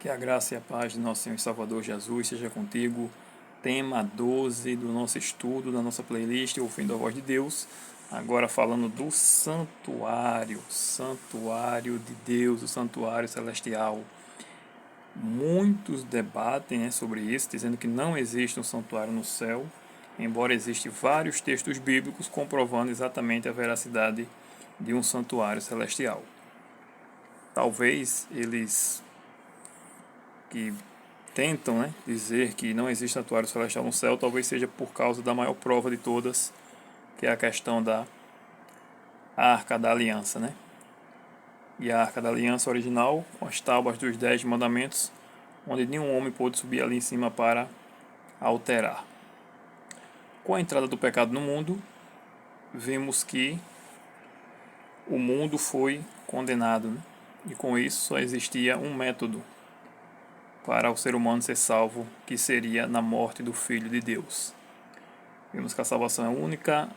Que a graça e a paz de nosso Senhor e Salvador Jesus seja contigo. Tema 12 do nosso estudo, da nossa playlist, Ouvindo a Voz de Deus. Agora falando do santuário de Deus, o santuário celestial. Muitos debatem, sobre isso, dizendo que não existe um santuário no céu, embora existam vários textos bíblicos comprovando exatamente a veracidade de um santuário celestial. Talvez eles que tentam, dizer que não existe santuário celestial no céu, talvez seja por causa da maior prova de todas, que é a questão da Arca da Aliança, E a Arca da Aliança original, com as tábuas dos 10 mandamentos, onde nenhum homem pôde subir ali em cima para alterar. Com a entrada do pecado no mundo, vimos que o mundo foi condenado, E com isso só existia um método para o ser humano ser salvo, que seria na morte do Filho de Deus. Vimos que a salvação é única,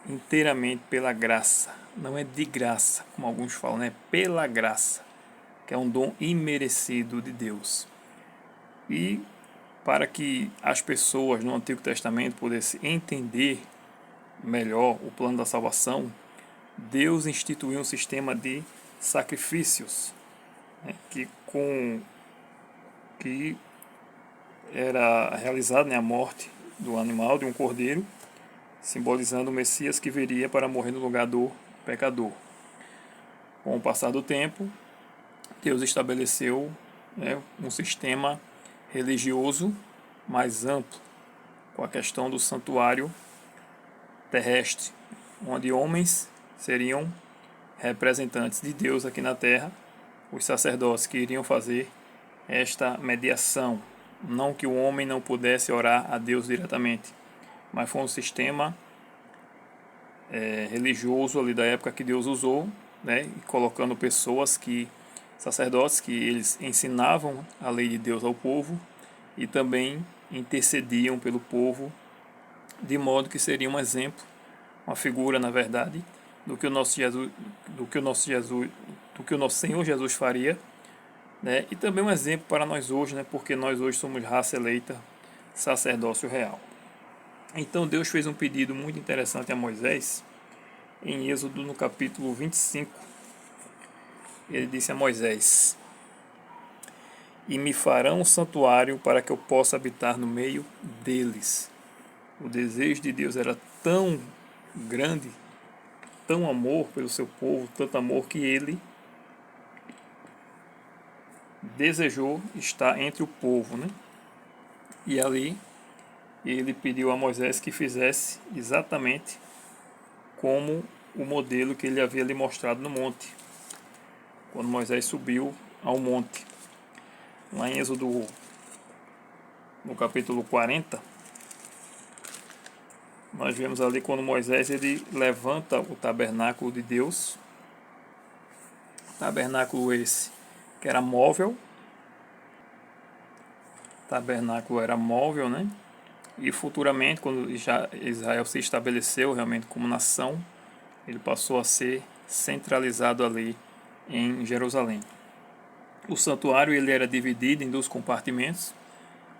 inteiramente pela graça. Não é de graça, como alguns falam, é pela graça, que é um dom imerecido de Deus. E para que as pessoas no Antigo Testamento pudessem entender melhor o plano da salvação, Deus instituiu um sistema de sacrifícios, que era realizado, a morte do animal, de um cordeiro, simbolizando o Messias que viria para morrer no lugar do pecador. Com o passar do tempo, Deus estabeleceu, um sistema religioso mais amplo, com a questão do santuário terrestre, onde homens seriam representantes de Deus aqui na terra, os sacerdotes que iriam fazer esta mediação. Não que o homem não pudesse orar a Deus diretamente, mas foi um sistema religioso ali da época que Deus usou, e colocando sacerdotes que eles ensinavam a lei de Deus ao povo e também intercediam pelo povo, de modo que seria um exemplo, uma figura, na verdade, do que o nosso Senhor Jesus faria, e também um exemplo para nós hoje, porque nós hoje somos raça eleita, sacerdócio real. Então Deus fez um pedido muito interessante a Moisés, em Êxodo no capítulo 25. Ele disse a Moisés: "E me farão um santuário para que eu possa habitar no meio deles." O desejo de Deus era tão grande, tão amor pelo seu povo, tanto amor que ele desejou estar entre o povo, E ali ele pediu a Moisés que fizesse exatamente como o modelo que ele havia lhe mostrado no monte, quando Moisés subiu ao monte. Lá em Êxodo, no capítulo 40, nós vemos ali quando Moisés ele levanta o tabernáculo de Deus, tabernáculo esse que era móvel, E futuramente, quando já Israel se estabeleceu realmente como nação, ele passou a ser centralizado ali em Jerusalém. O santuário ele era dividido em 2 compartimentos,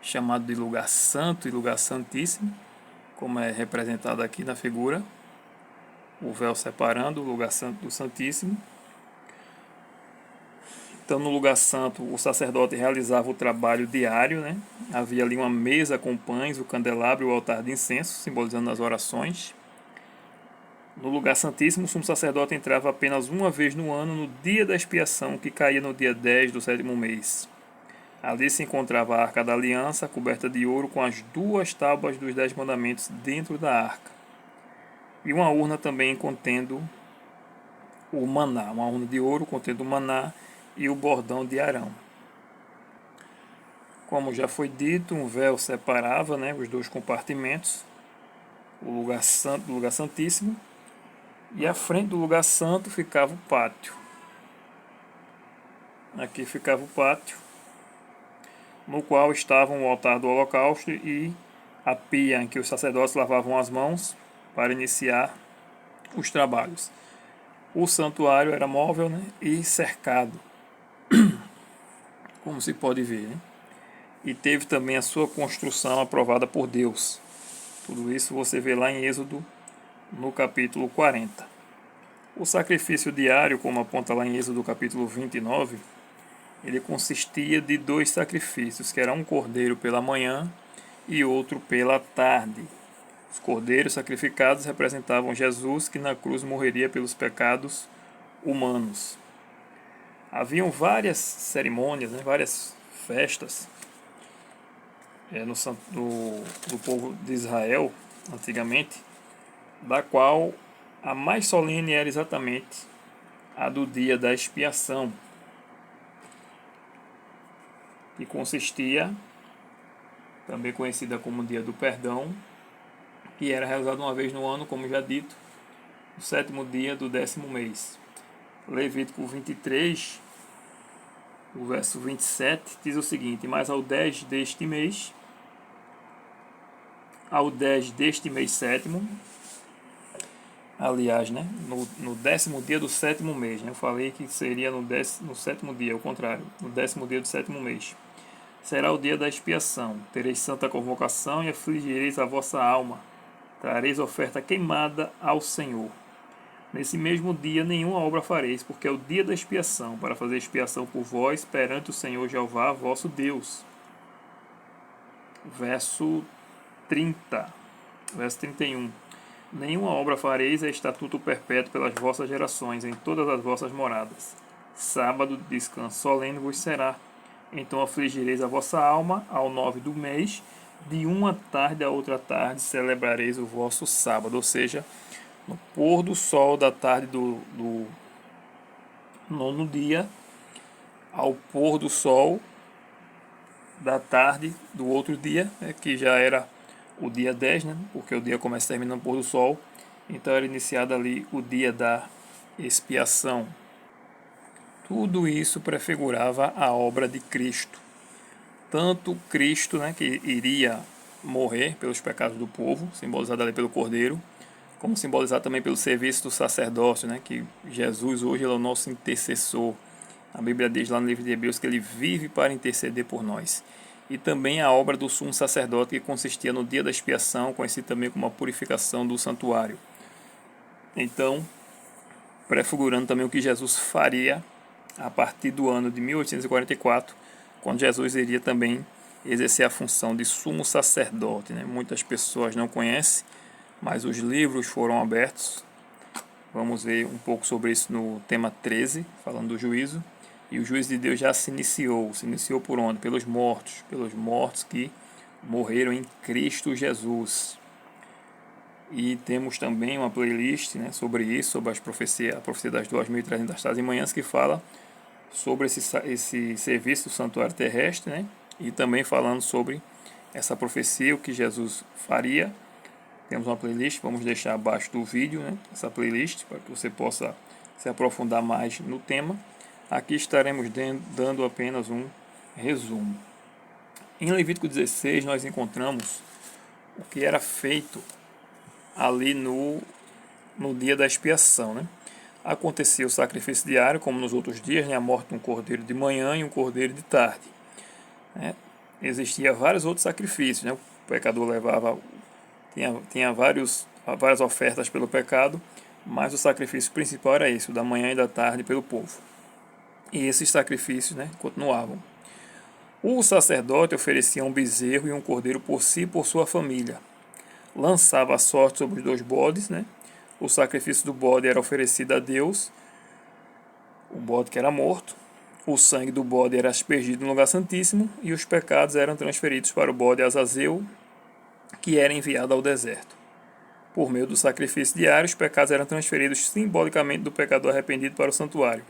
chamado de lugar santo e lugar santíssimo, como é representado aqui na figura, o véu separando o lugar santo do santíssimo. Então, no lugar santo, o sacerdote realizava o trabalho diário, Havia ali uma mesa com pães, o candelabro e o altar de incenso, simbolizando as orações. No lugar santíssimo, o sumo sacerdote entrava apenas uma vez no ano, no dia da expiação, que caía no dia 10 do 7º mês. Ali se encontrava a Arca da Aliança, coberta de ouro, com as 2 tábuas dos 10 mandamentos dentro da arca. E uma urna também contendo o maná, uma urna de ouro contendo o maná e o bordão de Arão. Como já foi dito, um véu separava, os 2 compartimentos, o lugar santo do lugar santíssimo, e à frente do lugar santo ficava o pátio. Aqui ficava o pátio, no qual estavam o altar do holocausto e a pia em que os sacerdotes lavavam as mãos para iniciar os trabalhos. O santuário era móvel, e cercado, como se pode ver, né? E teve também a sua construção aprovada por Deus. Tudo isso você vê lá em Êxodo, no capítulo 40. O sacrifício diário, como aponta lá em Êxodo capítulo 29, ele consistia de 2 sacrifícios, que era um cordeiro pela manhã e outro pela tarde. Os cordeiros sacrificados representavam Jesus, que na cruz morreria pelos pecados humanos. Haviam várias cerimônias, né, várias festas do povo de Israel, antigamente, da qual a mais solene era exatamente a do dia da expiação, que consistia, também conhecida como dia do perdão, que era realizado uma vez no ano, como já dito, no 7º dia do 10º mês. Levítico 23, o verso 27, diz o seguinte: mas ao 10 deste mês, ao 10 deste mês 7º, aliás, né, no 10º dia do 7º mês, né, eu falei que seria no 7º dia, ao contrário, no 10º dia do 7º mês, será o dia da expiação. Tereis santa convocação e afligireis a vossa alma. Trareis oferta queimada ao Senhor. Nesse mesmo dia nenhuma obra fareis, porque é o dia da expiação, para fazer expiação por vós perante o Senhor Jeová, vosso Deus. Verso 30, verso 31. Nenhuma obra fareis, é estatuto perpétuo pelas vossas gerações, em todas as vossas moradas. Sábado de descanso solene vos será. Então afligireis a vossa alma ao 9 do mês, de uma tarde a outra tarde celebrareis o vosso sábado, ou seja, no pôr do sol da tarde do 9º dia ao pôr do sol da tarde do outro dia, que já era o dia 10, né? Porque o dia começa e termina no pôr do sol, então era iniciado ali o dia da expiação. Tudo isso prefigurava a obra de Cristo. Tanto Cristo, né, que iria morrer pelos pecados do povo, simbolizado ali pelo Cordeiro, como simbolizado também pelo serviço do sacerdócio, né, que Jesus hoje é o nosso intercessor. A Bíblia diz lá no livro de Hebreus que ele vive para interceder por nós. E também a obra do sumo sacerdote, que consistia no dia da expiação, conhecido também como a purificação do santuário. Então, prefigurando também o que Jesus faria a partir do ano de 1844, quando Jesus iria também exercer a função de sumo sacerdote, né? Muitas pessoas não conhecem, mas os livros foram abertos. Vamos ver um pouco sobre isso no tema 13, falando do juízo. E o juízo de Deus já se iniciou. Se iniciou por onde? Pelos mortos que morreram em Cristo Jesus. E temos também uma playlist, né, sobre isso, sobre a profecia das 2.300 tardes e manhãs, que fala sobre esse serviço do santuário terrestre, né, e também falando sobre essa profecia, o que Jesus faria. Temos uma playlist, vamos deixar abaixo do vídeo, né, essa playlist, para que você possa se aprofundar mais no tema. Aqui estaremos dando apenas um resumo. Em Levítico 16 nós encontramos o que era feito ali no dia da expiação, né? Acontecia o sacrifício diário, como nos outros dias, né? A morte de um cordeiro de manhã e um cordeiro de tarde, né? Existia vários outros sacrifícios, né? O pecador levava, tinha várias ofertas pelo pecado, mas o sacrifício principal era esse, o da manhã e da tarde pelo povo. E esses sacrifícios, né, continuavam. O sacerdote oferecia um bezerro e um cordeiro por si e por sua família. Lançava a sorte sobre os 2 bodes, né? O sacrifício do bode era oferecido a Deus, o bode que era morto. O sangue do bode era aspergido no lugar santíssimo e os pecados eram transferidos para o bode Azazeu, que era enviado ao deserto. Por meio do sacrifício diário, os pecados eram transferidos simbolicamente do pecador arrependido para o santuário.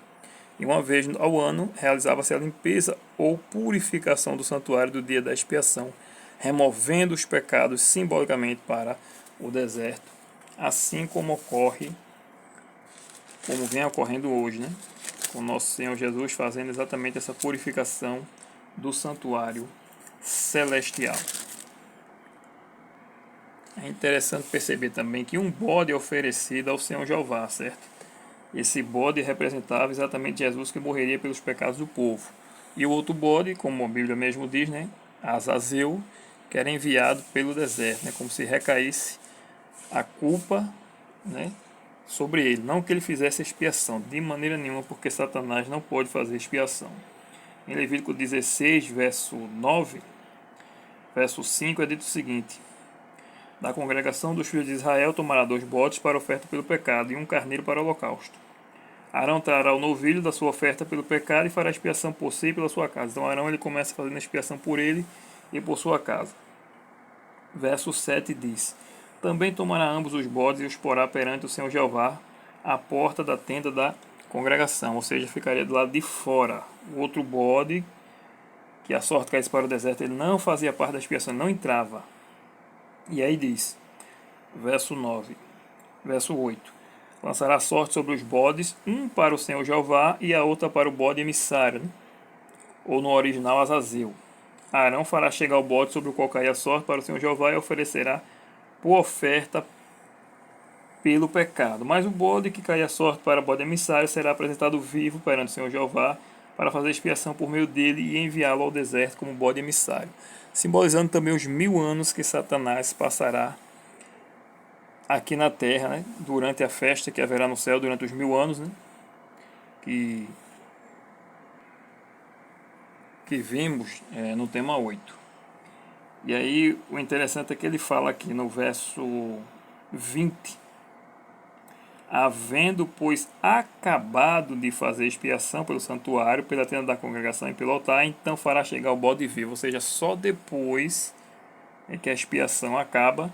E uma vez ao ano realizava-se a limpeza ou purificação do santuário do dia da expiação, removendo os pecados simbolicamente para o deserto, assim como vem ocorrendo hoje, né? Com nosso Senhor Jesus fazendo exatamente essa purificação do santuário celestial. É interessante perceber também que um bode é oferecido ao Senhor Jeová, certo? Esse bode representava exatamente Jesus, que morreria pelos pecados do povo. E o outro bode, como a Bíblia mesmo diz, né, Azazel, que era enviado pelo deserto, né, como se recaísse a culpa, né, sobre ele. Não que ele fizesse expiação, de maneira nenhuma, porque Satanás não pode fazer expiação. Em Levítico 16, verso 5, é dito o seguinte: da congregação dos filhos de Israel tomará 2 bodes para oferta pelo pecado e um carneiro para o holocausto. Arão trará o novilho da sua oferta pelo pecado e fará expiação por si e pela sua casa. Então Arão ele começa fazendo expiação por ele e por sua casa. Verso 7 diz: também tomará ambos os bodes e os porá perante o Senhor Jeová à porta da tenda da congregação, ou seja, ficaria do lado de fora. O outro bode, que a sorte caísse para o deserto, ele não fazia parte da expiação, não entrava. E aí diz, verso 8: lançará sorte sobre os bodes, um para o Senhor Jeová e a outra para o bode emissário, né? Ou no original Azazel. Arão fará chegar o bode sobre o qual cair a sorte para o Senhor Jeová e oferecerá por oferta pelo pecado. Mas o bode que cair a sorte para o bode emissário será apresentado vivo perante o Senhor Jeová para fazer expiação por meio dele e enviá-lo ao deserto como bode emissário, simbolizando também os 1000 anos que Satanás passará aqui na terra, né, durante a festa que haverá no céu durante os 1000 anos, né, que vimos no tema 8. E aí o interessante é que ele fala aqui no verso 20: havendo, pois, acabado de fazer expiação pelo santuário, pela tenda da congregação e pelo altar, então fará chegar o bode vivo. Ou seja, só depois que a expiação acaba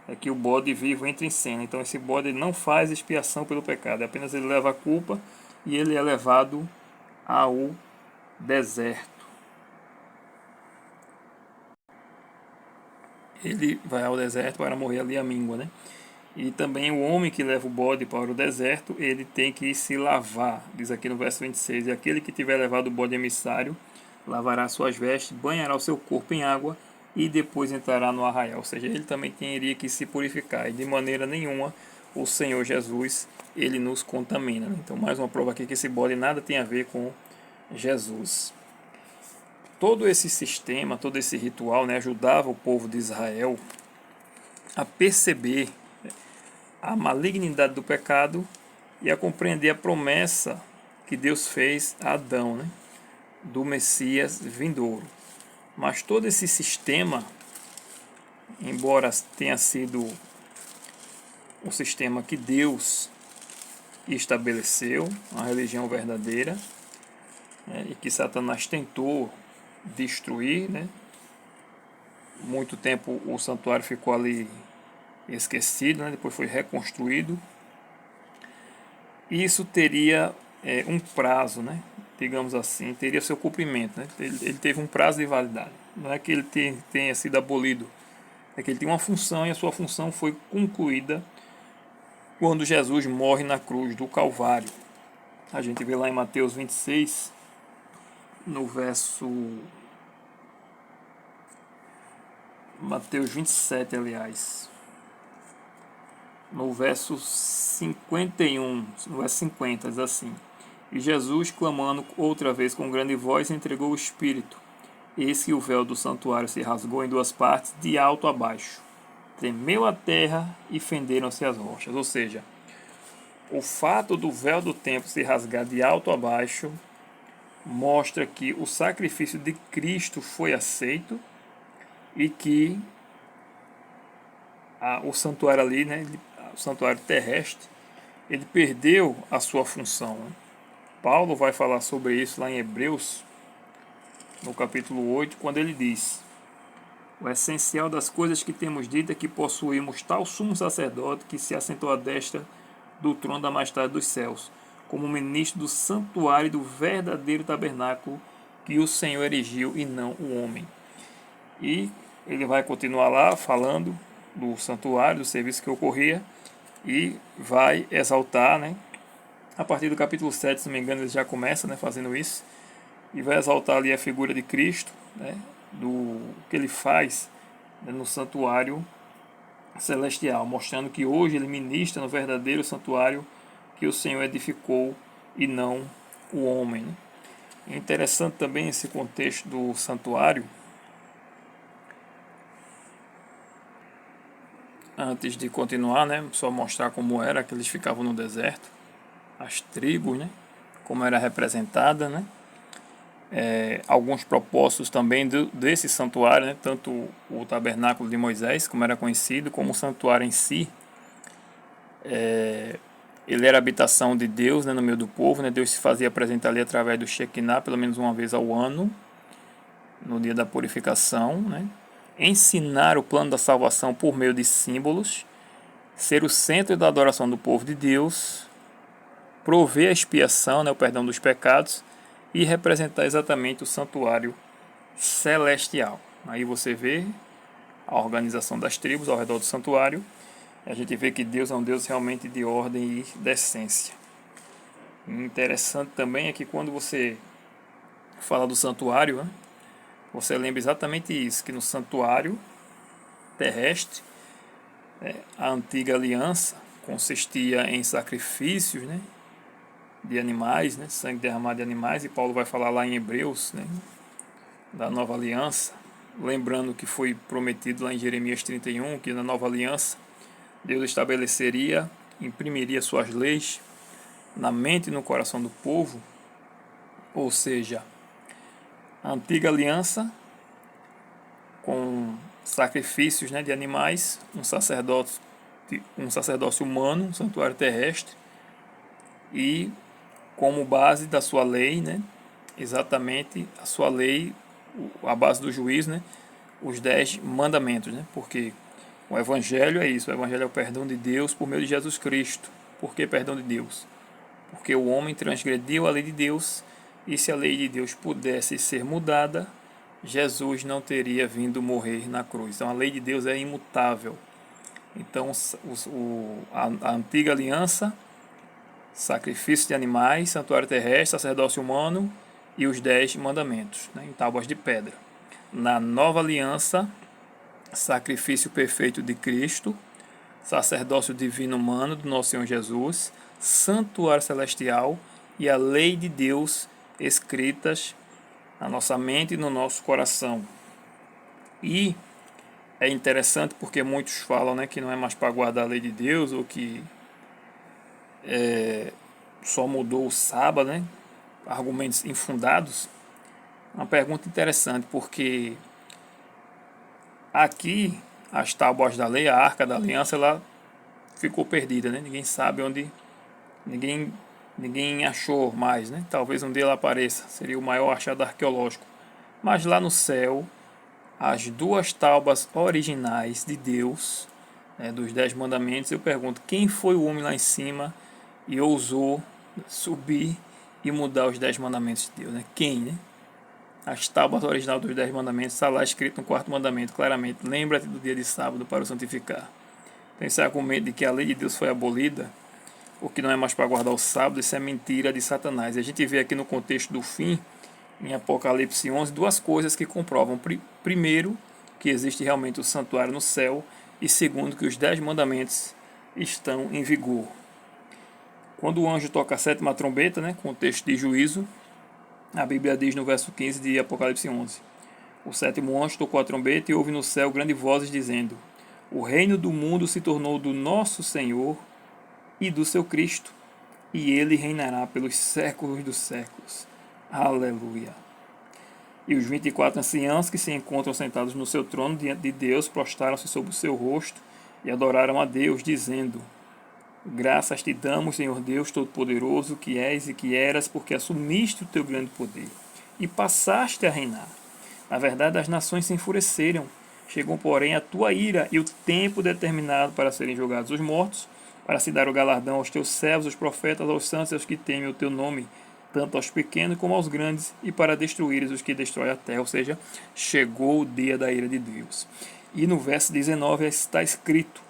é que o bode vivo entra em cena. Então esse bode não faz expiação pelo pecado, apenas ele leva a culpa e ele é levado ao deserto. Ele vai ao deserto para morrer ali à míngua, né? E também o homem que leva o bode para o deserto, ele tem que se lavar. Diz aqui no verso 26, e aquele que tiver levado o bode emissário, lavará suas vestes, banhará o seu corpo em água e depois entrará no arraial. Ou seja, ele também teria que se purificar. E de maneira nenhuma o Senhor Jesus, ele nos contamina. Então mais uma prova aqui que esse bode nada tem a ver com Jesus. Todo esse sistema, todo esse ritual, né, ajudava o povo de Israel a perceber a malignidade do pecado e a compreender a promessa que Deus fez a Adão, né, do Messias vindouro. Mas todo esse sistema, embora tenha sido o sistema que Deus estabeleceu, a religião verdadeira, e que Satanás tentou destruir, né? Muito tempo o santuário ficou ali esquecido, né? Depois foi reconstruído. Isso teria um prazo, né? Digamos assim, teria seu cumprimento, né? Ele teve um prazo de validade. Não é que ele tenha sido abolido, é que ele tem uma função e a sua função foi concluída quando Jesus morre na cruz do Calvário. A gente vê lá em Mateus 26, no verso Mateus 27, aliás, no verso 51, no verso 50, diz assim: e Jesus, clamando outra vez com grande voz, entregou o Espírito. Eis que o véu do santuário se rasgou em 2 partes, de alto a baixo. Tremeu a terra e fenderam-se as rochas. Ou seja, o fato do véu do templo se rasgar de alto a baixo mostra que o sacrifício de Cristo foi aceito e que o santuário ali, né, o santuário terrestre, ele perdeu a sua função, né? Paulo vai falar sobre isso lá em Hebreus, no capítulo 8, quando ele diz: o essencial das coisas que temos dito é que possuímos tal sumo sacerdote que se assentou à destra do trono da majestade dos céus, como ministro do santuário do verdadeiro tabernáculo que o Senhor erigiu e não o homem. E ele vai continuar lá falando do santuário, do serviço que ocorria, e vai exaltar, né? A partir do capítulo 7, se não me engano, ele já começa, né, fazendo isso, e vai exaltar ali a figura de Cristo, né, do que ele faz, né, no santuário celestial, mostrando que hoje ele ministra no verdadeiro santuário que o Senhor edificou e não o homem, né? É interessante também esse contexto do santuário. Antes de continuar, né, só mostrar como era que eles ficavam no deserto, as tribos, né, como era representada, né, alguns propósitos também desse santuário, né, tanto o tabernáculo de Moisés, como era conhecido, como o santuário em si. Ele era a habitação de Deus, né, no meio do povo, né, Deus se fazia presente ali através do Shekinah, pelo menos uma vez ao ano, no dia da purificação, né, ensinar o plano da salvação por meio de símbolos, ser o centro da adoração do povo de Deus, prover a expiação, né, o perdão dos pecados, e representar exatamente o santuário celestial. Aí você vê a organização das tribos ao redor do santuário, e a gente vê que Deus é um Deus realmente de ordem e decência. E interessante também é que quando você fala do santuário, né, você lembra exatamente isso, que no santuário terrestre, a antiga aliança consistia em sacrifícios, né, de animais, né, sangue derramado de animais, e Paulo vai falar lá em Hebreus, né, da nova aliança, lembrando que foi prometido lá em Jeremias 31, que na nova aliança Deus estabeleceria, imprimiria suas leis na mente e no coração do povo, ou seja, a antiga aliança com sacrifícios, né, de animais, um sacerdócio humano, um santuário terrestre, e como base da sua lei, né, exatamente a sua lei, a base do juízo, né, os 10 mandamentos, né, porque o evangelho é isso, o evangelho é o perdão de Deus por meio de Jesus Cristo. Por que perdão de Deus? Porque o homem transgrediu a lei de Deus, e se a lei de Deus pudesse ser mudada, Jesus não teria vindo morrer na cruz. Então a lei de Deus é imutável. Então a antiga aliança, sacrifício de animais, santuário terrestre, sacerdócio humano e os 10 mandamentos, né, em tábuas de pedra. Na nova aliança, sacrifício perfeito de Cristo, sacerdócio divino humano do nosso Senhor Jesus, santuário celestial e a lei de Deus escritas na nossa mente e no nosso coração. E é interessante porque muitos falam, né, que não é mais para guardar a lei de Deus, ou que só mudou o sábado, né? Argumentos infundados. Uma pergunta interessante, porque aqui as tábuas da lei, a arca da aliança, ela ficou perdida, né? Ninguém sabe onde, ninguém achou mais, né? Talvez um dia ela apareça, seria o maior achado arqueológico. Mas lá no céu, as duas tábuas originais de Deus, né, dos 10 mandamentos, eu pergunto, quem foi o homem lá em cima e ousou subir e mudar os 10 mandamentos de Deus, né? Quem, né? As tábuas originais dos 10 mandamentos, está lá escrito no quarto mandamento, claramente, lembra-te do dia de sábado para o santificar. Então esse argumento de que a lei de Deus foi abolida, ou que não é mais para guardar o sábado, isso é mentira de Satanás. E a gente vê aqui no contexto do fim, em Apocalipse 11, duas coisas que comprovam. Primeiro, que existe realmente o santuário no céu, e segundo, que os 10 mandamentos estão em vigor. Quando o anjo toca a sétima trombeta, né, contexto de juízo, a Bíblia diz no verso 15 de Apocalipse 11: o sétimo anjo tocou a trombeta e houve no céu grandes vozes dizendo: o reino do mundo se tornou do nosso Senhor e do seu Cristo, e ele reinará pelos séculos dos séculos. Aleluia. E os 24 anciãos que se encontram sentados no seu trono diante de Deus prostraram-se sobre o seu rosto e adoraram a Deus, dizendo: graças te damos, Senhor Deus Todo-Poderoso, que és e que eras, porque assumiste o teu grande poder e passaste a reinar. Na verdade, as nações se enfureceram. Chegou, porém, a tua ira e o tempo determinado para serem julgados os mortos, para se dar o galardão aos teus servos, os profetas, aos santos e aos que temem o teu nome, tanto aos pequenos como aos grandes, e para destruires os que destroem a terra. Ou seja, chegou o dia da ira de Deus. E no verso 19 está escrito: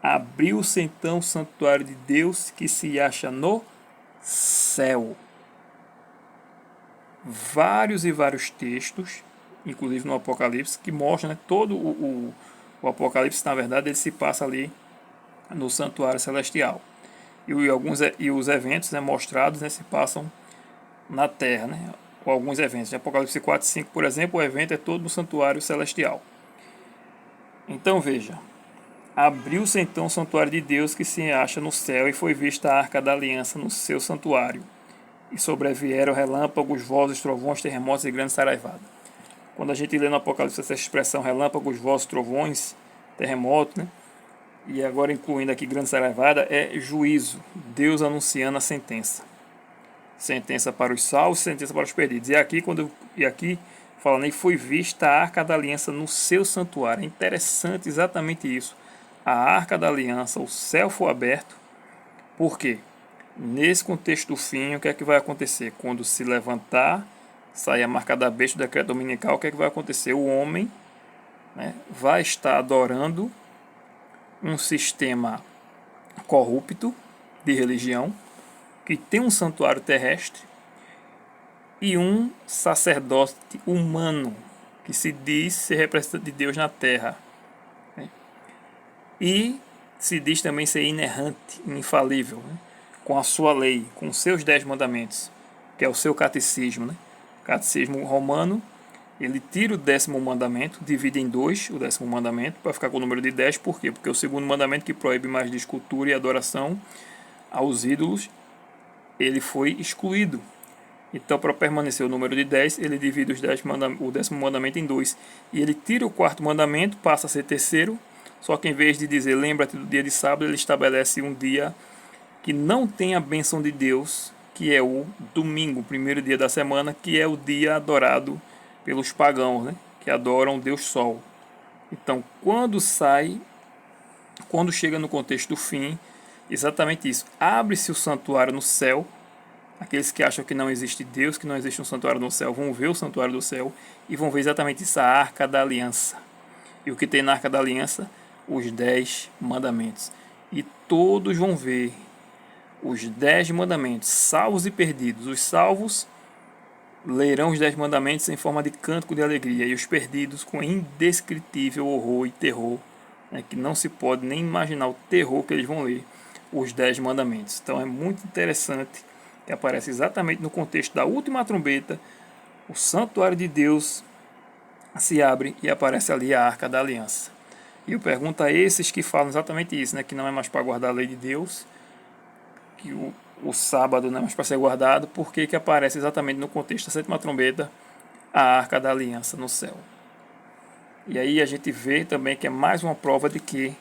abriu-se então o santuário de Deus que se acha no céu. Vários e vários textos, inclusive no Apocalipse, que mostram, né, todo o Apocalipse, na verdade, ele se passa ali no santuário celestial. E os eventos, né, mostrados, né, se passam na terra, né? ou alguns eventos. Em Apocalipse 4 e 5, por exemplo, o evento é todo no santuário celestial. Então veja, abriu-se então o santuário de Deus que se acha no céu, e foi vista a arca da aliança no seu santuário. E sobrevieram relâmpagos, vozes, trovões, terremotos e grande saraivada. Quando a gente lê no Apocalipse essa expressão relâmpagos, vozes, trovões, terremoto, né? E agora incluindo aqui grande saraivada, é juízo, Deus anunciando a sentença. Sentença para os salvos, sentença para os perdidos. E aqui falando aí, foi vista a arca da aliança no seu santuário. É interessante exatamente isso. A arca da aliança, o céu foi aberto. Por quê? Nesse contexto do fim, o que é que vai acontecer? Quando se levantar, sair a marca da besta, o decreto dominical, o que é que vai acontecer? O homem, né, vai estar adorando um sistema corrupto de religião, que tem um santuário terrestre e um sacerdote humano, que se diz ser representante de Deus na terra, né? E se diz também ser inerrante, infalível, né? Com a sua lei, com os seus 10 mandamentos, que é o seu catecismo, né? Catecismo romano, ele tira o 10º mandamento, divide em 2 o 10º mandamento, para ficar com o número de 10. Por quê? Porque o segundo mandamento, que proíbe mais de escultura e adoração aos ídolos, ele foi excluído. Então, para permanecer o número de 10, ele divide o 10º mandamento em 2. E ele tira o 4º mandamento, passa a ser terceiro, só que em vez de dizer lembra-te do dia de sábado, ele estabelece um dia que não tem a bênção de Deus, que é o domingo, o primeiro dia da semana, que é o dia adorado pelos pagãos, né? Que adoram o Deus Sol. Então, quando chega no contexto do fim, exatamente isso. Abre-se o santuário no céu. Aqueles que acham que não existe Deus, que não existe um santuário no céu, vão ver o santuário do céu e vão ver exatamente isso, a arca da aliança. E o que tem na arca da aliança? Os 10 mandamentos. E todos vão ver os 10 mandamentos, salvos e perdidos. Os salvos lerão os 10 mandamentos em forma de cântico de alegria, e os perdidos com indescritível horror e terror, né, que não se pode nem imaginar o terror que eles vão ler os 10 mandamentos. Então é muito interessante que aparece exatamente no contexto da última trombeta, o santuário de Deus se abre e aparece ali a arca da aliança. E eu pergunto a esses que falam exatamente isso, né, que não é mais para guardar a lei de Deus, que o sábado não é mais para ser guardado, por que aparece exatamente no contexto da sétima trombeta a arca da aliança no céu. E aí a gente vê também que é mais uma prova de que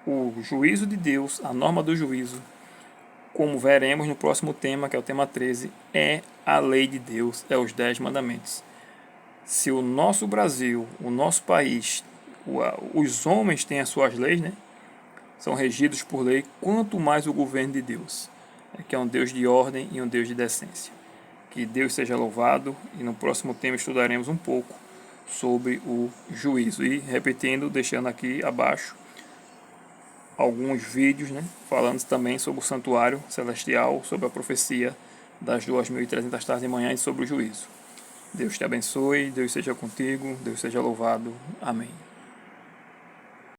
o juízo de Deus, a norma do juízo, como veremos no próximo tema, que é o tema 13, é a lei de Deus, é os 10 mandamentos. Se o nosso Brasil, o nosso país, os homens têm as suas leis, né? São regidos por lei, quanto mais o governo de Deus, que é um Deus de ordem e um Deus de decência. Que Deus seja louvado, e no próximo tema estudaremos um pouco sobre o juízo. E repetindo, deixando aqui abaixo alguns vídeos, né, falando também sobre o santuário celestial, sobre a profecia das 2.300 tardes de manhã e sobre o juízo. Deus te abençoe, Deus seja contigo, Deus seja louvado. Amém.